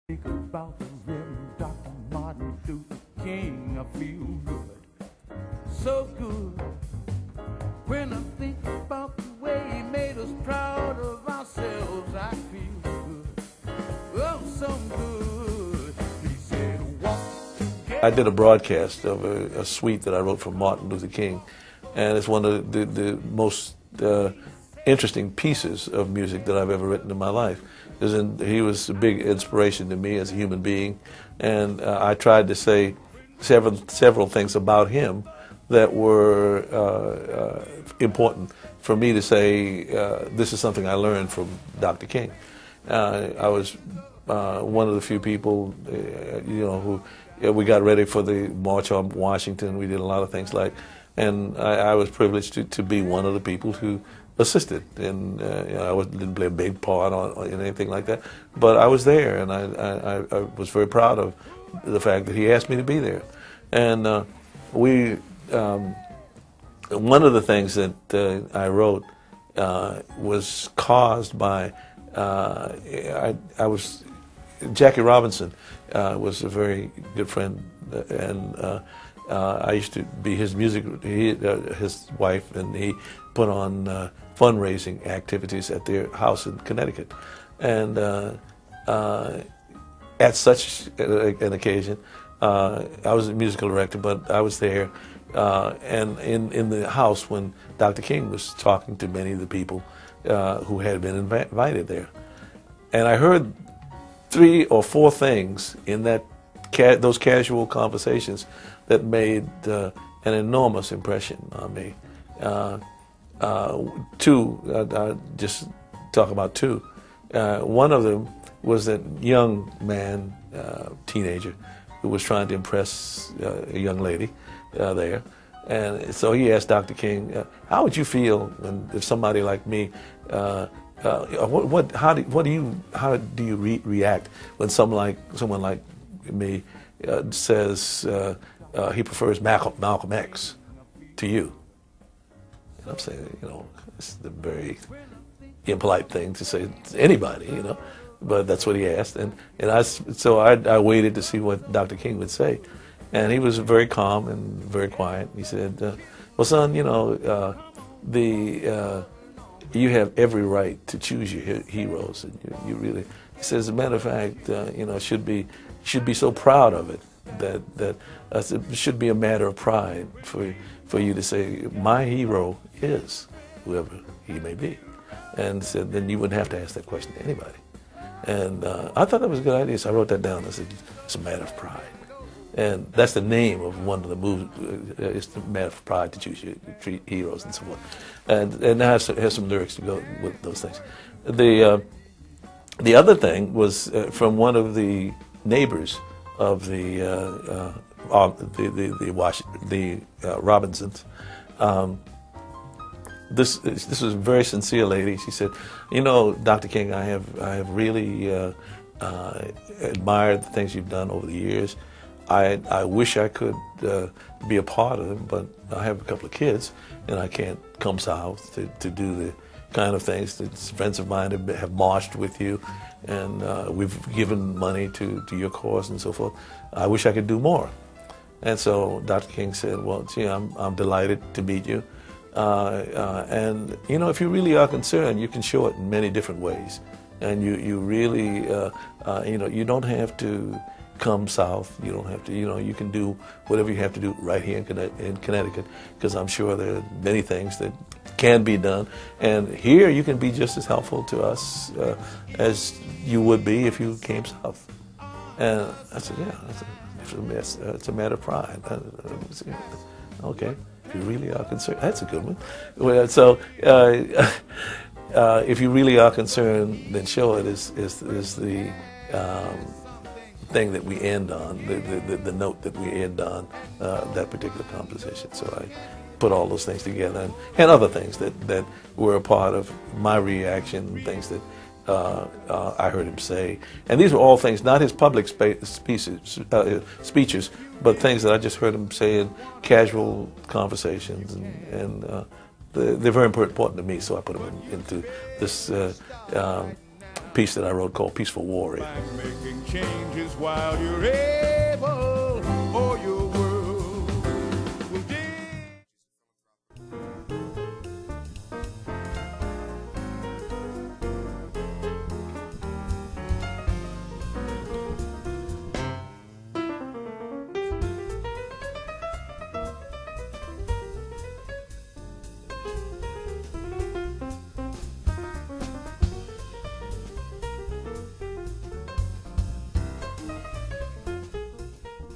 Think about the Reverend Dr. Martin Luther King, I feel good, so good. When I think about the way he made us proud of ourselves, I feel good, oh, so good. He said, walk together. I did a broadcast of a suite that I wrote for Martin Luther King, and it's one of the most interesting pieces of music that I've ever written in my life. He was a big inspiration to me as a human being, and I tried to say several things about him that were important for me to say. This is something I learned from Dr. King. I was one of the few people, who we got ready for the March on Washington. We did a lot of things and I was privileged to be one of the people who assisted. And I didn't play a big part in anything like that, but I was there, and I was very proud of the fact that he asked me to be there. And one of the things that I wrote was caused by Jackie Robinson was a very good friend, and I used to be his his wife, and he put on fundraising activities at their house in Connecticut. And at such an occasion, I was a musical director, but I was there, and in the house when Dr. King was talking to many of the people who had been invited there. And I heard 3 or 4 things in those casual conversations that made an enormous impression on me. 2, I'll just talk about 2. One of them was that young man, teenager, who was trying to impress a young lady there. And so he asked Dr. King, how would you feel if somebody like me, how do you react when someone like me says he prefers Malcolm X to you? And I'm saying, it's a very impolite thing to say to anybody, but that's what he asked, and I waited to see what Dr. King would say, and he was very calm and very quiet. He said, "Well, son, you have every right to choose your heroes, and you really." He says, as a matter of fact, should be so proud of it that it should be a matter of pride for you to say, my hero is whoever he may be, and said then you wouldn't have to ask that question to anybody. And I thought that was a good idea, so I wrote that down. I said, it's a matter of pride. And that's the name of one of the movies. It's a matter of pride to choose your heroes and so forth. And now has some lyrics to go with those things. The other thing was from one of the neighbors of the Robinsons. This was a very sincere lady. She said, Dr. King, I have really admired the things you've done over the years. I wish I could be a part of them, but I have a couple of kids, and I can't come south to do the kind of things that friends of mine have marched with you, and we've given money to your cause and so forth. I wish I could do more. And so Dr. King said, well, gee, I'm delighted to meet you. And if you really are concerned, you can show it in many different ways. And you really, you don't have to come south. You don't have to, you can do whatever you have to do right here in Connecticut, because I'm sure there are many things that can be done. And here you can be just as helpful to us as you would be if you came south. And I said, yeah, it's a matter of pride. Okay. If you really are concerned, that's a good one. Well, so if you really are concerned, then show it is the thing that we end on, the note that we end on that particular composition. So I put all those things together, and other things that were a part of my reaction, things that I heard him say. And these were all things, not his public speeches, but things that I just heard him say in casual conversations, and they're very important to me, so I put them into this piece that I wrote called Peaceful Warrior. By making changes while you're able, or your world will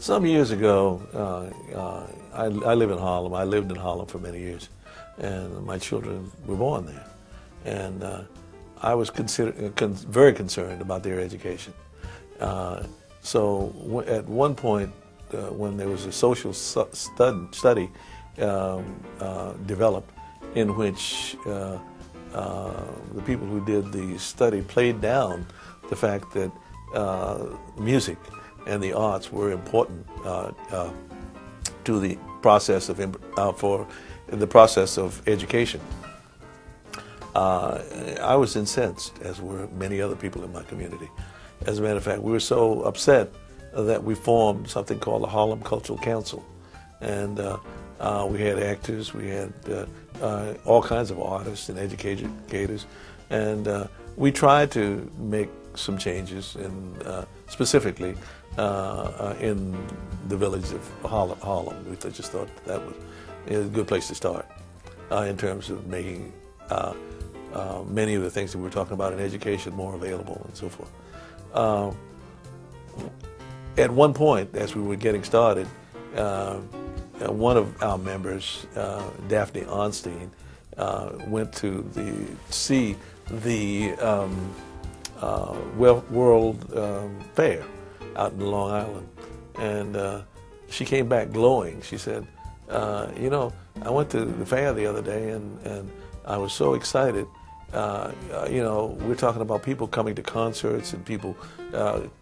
Some years ago, I live in Harlem. I lived in Harlem for many years, and my children were born there. And I was very concerned about their education. So at one point, when there was a social study developed, in which the people who did the study played down the fact that music and the arts were important to the process of education. I was incensed, as were many other people in my community. As a matter of fact, we were so upset that we formed something called the Harlem Cultural Council, and we had actors, we had all kinds of artists and educators, and we tried to make some changes, specifically in the village of Harlem. We just thought that was a good place to start in terms of making many of the things that we were talking about in education more available and so forth. At one point, as we were getting started, one of our members, Daphne Onstein, went to see the World Fair out in Long Island, and she came back glowing. She said, you know, I went to the fair the other day, and I was so excited. You know, we're talking about people coming to concerts and people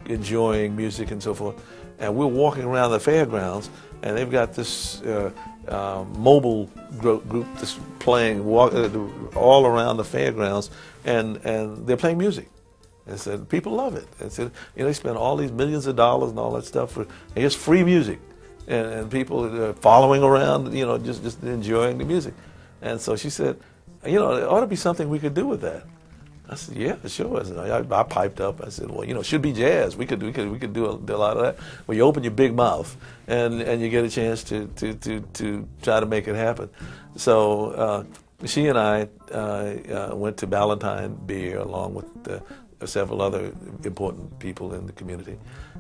enjoying music and so forth, and we're walking around the fairgrounds, and they've got this mobile group that's playing all around the fairgrounds, and they're playing music. And said, people love it. And said, you know, they spend all these millions of dollars and all that stuff for just free music, and people are following around, you know, just enjoying the music. And so she said, you know, there ought to be something we could do with that. I said, yeah, sure. I piped up. I said, well, you know, it should be jazz. We could do a lot of that. Well, you open your big mouth, and you get a chance to try to make it happen. So she and I went to Ballantine Beer along with several other important people in the community,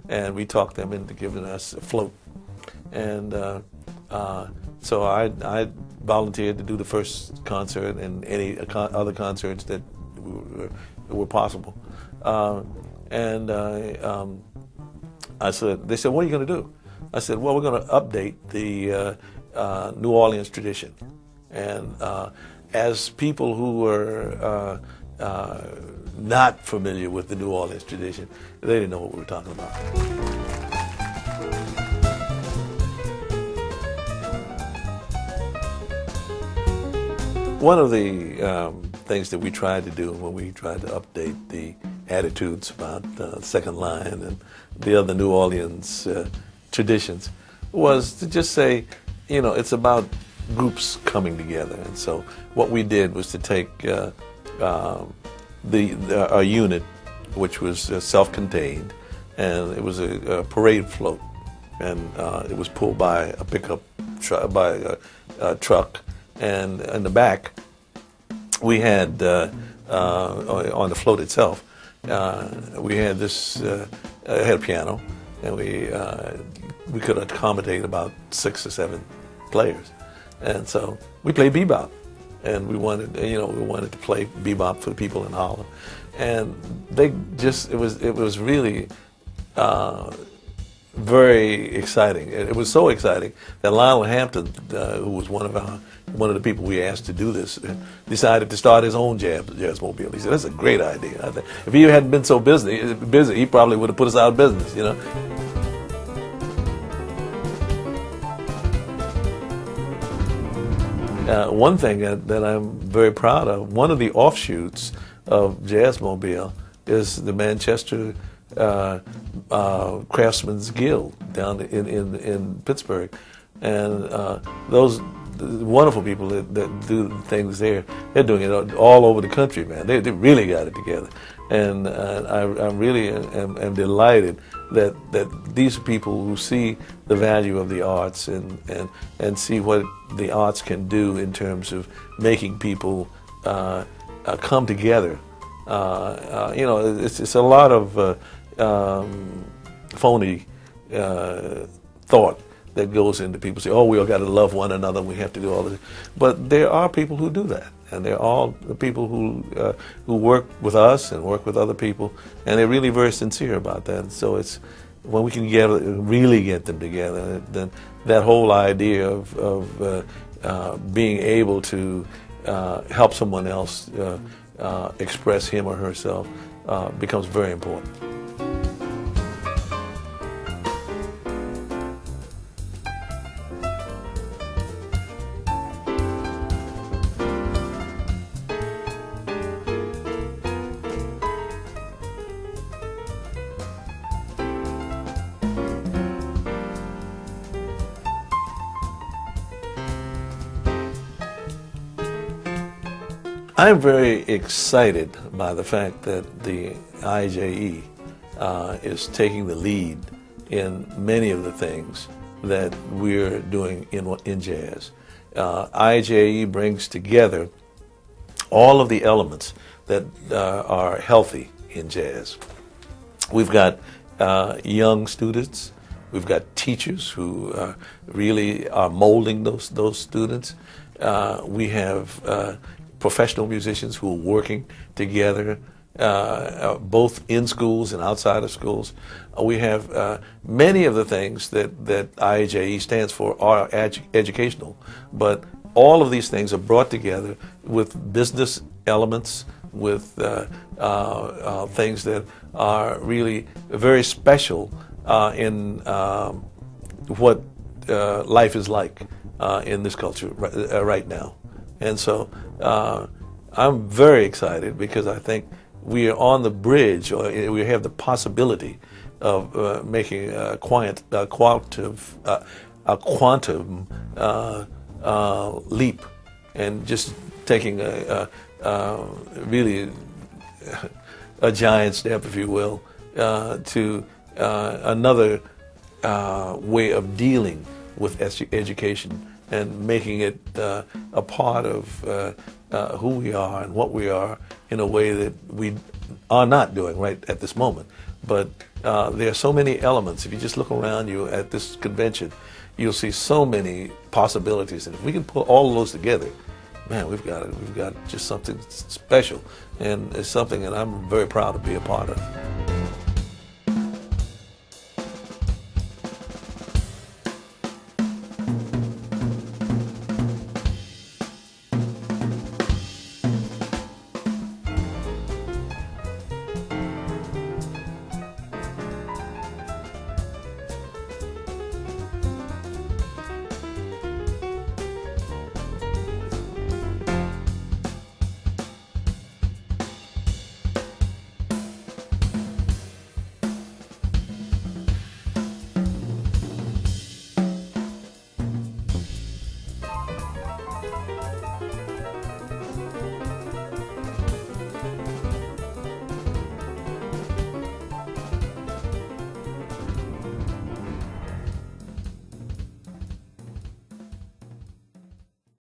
and we talked them into giving us a float. And so I volunteered to do the first concert and any other concerts that were possible. And I said, they said, what are you going to do? I said, well, we're going to update the New Orleans tradition. And as people who were not familiar with the New Orleans tradition, they didn't know what we were talking about. One of the things that we tried to do when we tried to update the attitudes about Second Line and the other New Orleans traditions was to just say, you know, it's about groups coming together. And so what we did was to take a unit which was self-contained, and it was a parade float, and it was pulled by a pickup truck, and in the back we had on the float itself we had had a piano, and we could accommodate about 6 or 7 players, and so we played bebop. And we wanted to play bebop for the people in Harlem, and it was really very exciting. It was so exciting that Lionel Hampton, who was one of the people we asked to do this, decided to start his own jazzmobile. He said, "That's a great idea." I think if he hadn't been so busy, he probably would have put us out of business, you know. One thing that I'm very proud of, one of the offshoots of Jazzmobile is the Manchester Craftsmen's Guild down in Pittsburgh, and those wonderful people that do things there, they're doing it all over the country, man. They really got it together, and I really am delighted that these are people who see the value of the arts and see what the arts can do in terms of making people come together. You know, it's a lot of phony thought that goes into people say, oh, we all got to love one another, we have to do all this. But there are people who do that, and they're all the people who work with us and work with other people, and they're really very sincere about that. And so it's when we can really get them together, then that whole idea of being able to help someone else express him or herself becomes very important. I'm very excited by the fact that the IJE is taking the lead in many of the things that we're doing in jazz. IJE brings together all of the elements that are healthy in jazz. We've got young students. We've got teachers who really are molding those students. We have professional musicians who are working together, both in schools and outside of schools. We have many of the things that IJE stands for are educational, but all of these things are brought together with business elements, with things that are really very special in what life is like in this culture right now. And so I'm very excited because I think we are on the bridge, or we have the possibility of making a quantum leap, and just taking really a giant step, if you will, to another way of dealing with education, and making it a part of who we are and what we are in a way that we are not doing right at this moment. But there are so many elements. If you just look around you at this convention, you'll see so many possibilities. And if we can put all of those together, man, we've got just something special. And it's something that I'm very proud to be a part of.